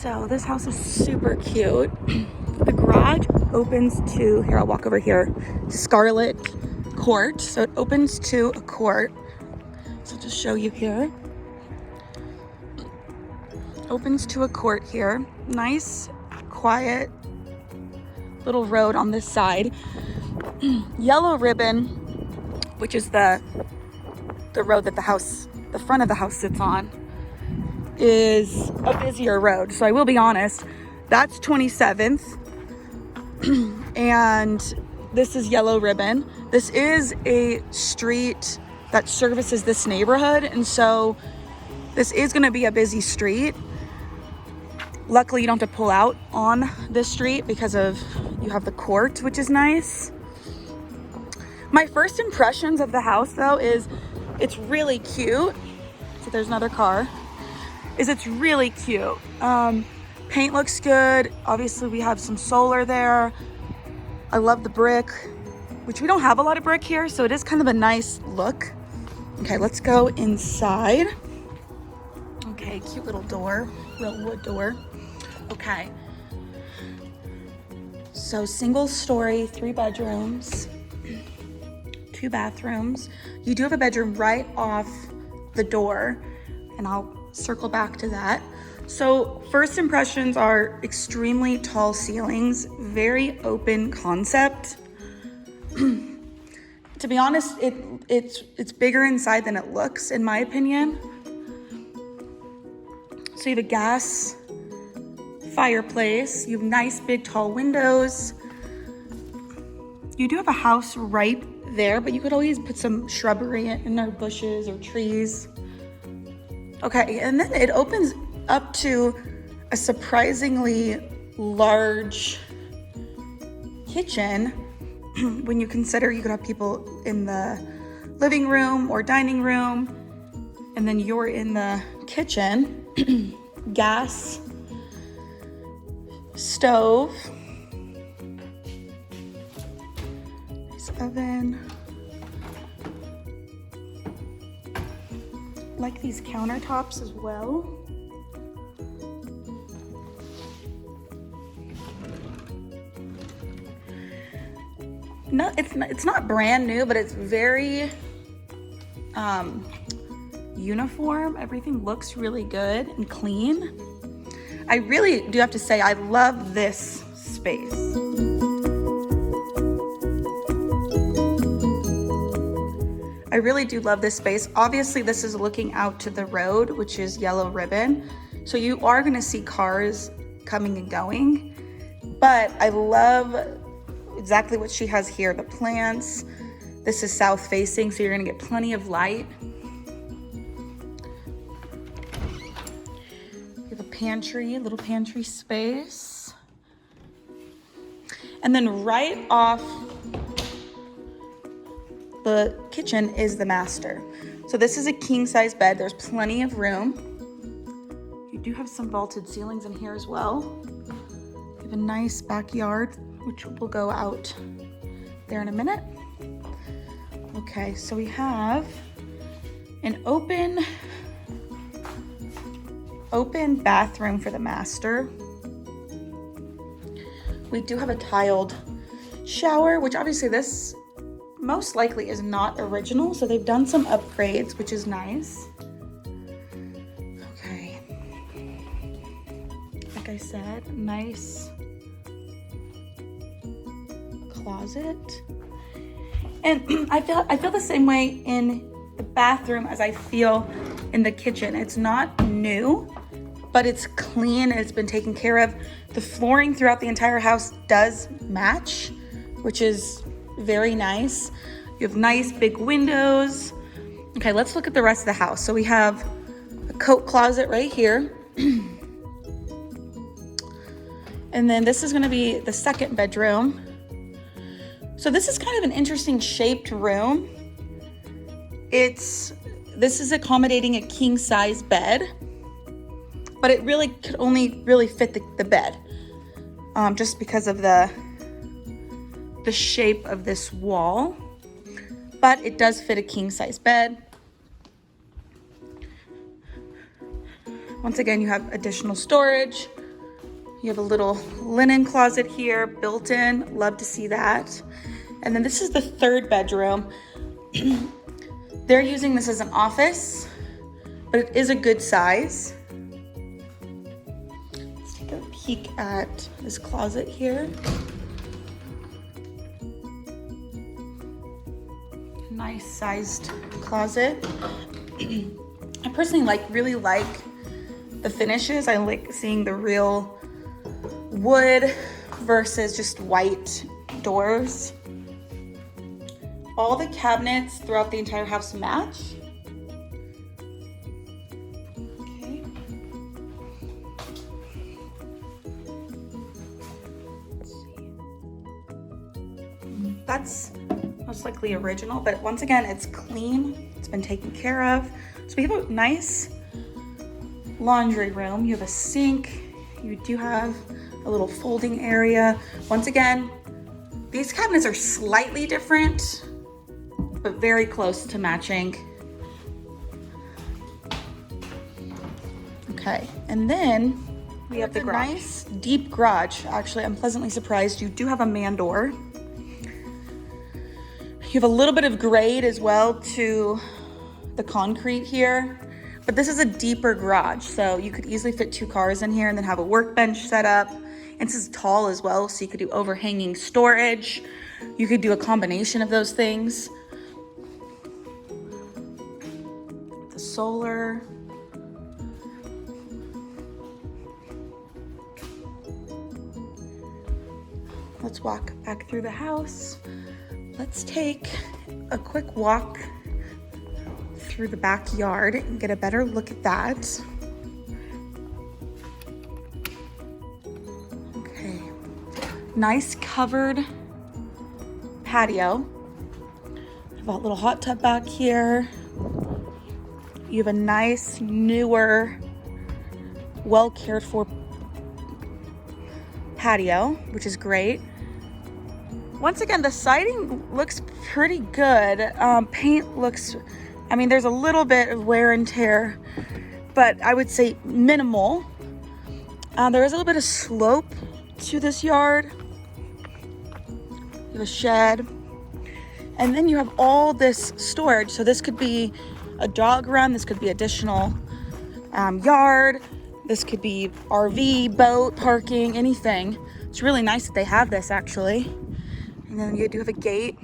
So this house is super cute. The garage opens to, here, I'll walk over here, Scarlet Court. So it opens to a court. So I'll just show you here. Opens to a court here. Nice, quiet little road on this side. Yellow ribbon, which is the road that the front of the house sits on, is a busier road. So I will be honest, that's 27th. And this is yellow ribbon. This is a street that services this neighborhood. And so this is gonna be a busy street. Luckily, you don't have to pull out on this street because you have the court, which is nice. My first impressions of the house though is it's really cute. So there's another car. It's really cute. Paint looks good. Obviously we have some solar there. I love the brick, which we don't have a lot of brick here, so it is kind of a nice look. Okay, let's go inside. Okay, cute little door, real wood door. Okay. So single story, 3 bedrooms, 2 bathrooms. You do have a bedroom right off the door, and I'll circle back to that. So first impressions are extremely tall ceilings, very open concept. To be honest, it's bigger inside than it looks, in my opinion. So you have a gas fireplace, you have nice big tall windows. You do have a house right there, but you could always put some shrubbery in there, bushes or trees. Okay, and then it opens up to a surprisingly large kitchen when you consider you could have people in the living room or dining room, and then you're in the kitchen. Gas stove, nice oven. Like these countertops as well. No, it's not brand new, but it's very uniform. Everything looks really good and clean. I really do have to say, I love this space. I really do love this space. Obviously, this is looking out to the road, which is yellow ribbon. So you are gonna see cars coming and going, but I love exactly what she has here. The plants, this is south facing, so you're gonna get plenty of light. You have a pantry, little pantry space. And then right off the kitchen is the master. So this is a king size bed. There's plenty of room. You do have some vaulted ceilings in here as well. You have a nice backyard, which will go out there in a minute. Okay, so we have an open bathroom for the master. We do have a tiled shower, which obviously this most likely is not original, so they've done some upgrades, which is nice. Okay, like I said, nice closet. And I feel the same way in the bathroom as I feel in the kitchen. It's not new, but it's clean and it's been taken care of. The flooring throughout the entire house does match, which is very nice. You have nice big windows. Okay, let's look at the rest of the house. So we have a coat closet right here. And then this is gonna be the second bedroom. So this is kind of an interesting shaped room. This is accommodating a king size bed, but it really could only really fit the bed, just because of the shape of this wall, but it does fit a king size bed. Once again, you have additional storage, You have a little linen closet here, built in. Love to see that. And then this is the third bedroom. They're using this as an office, but it is a good size. Let's take a peek at this closet here. Nice sized closet. I personally really like the finishes. I like seeing the real wood versus just white doors. All the cabinets throughout the entire house match. Okay. Let's see. That's most likely original, but once again, it's clean. It's been taken care of. So we have a nice laundry room. You have a sink. You do have a little folding area. Once again, these cabinets are slightly different, but very close to matching. Okay, and then we have the garage. Nice deep garage. Actually, I'm pleasantly surprised. You do have a man door. You have a little bit of grade as well to the concrete here, but this is a deeper garage, so you could easily fit 2 cars in here and then have a workbench set up. And this is tall as well, so you could do overhanging storage. You could do a combination of those things. The solar. Let's walk back through the house. Let's take a quick walk through the backyard and get a better look at that. Okay, nice covered patio. Have a little hot tub back here. You have a nice, newer, well cared for patio, which is great. Once again, the siding looks pretty good. Paint looks, I mean, there's a little bit of wear and tear, but I would say minimal. There is a little bit of slope to this yard. You have a shed. And then you have all this storage. So this could be a dog run. This could be additional yard. This could be RV, boat, parking, anything. It's really nice that they have this actually. And then you do have a gate.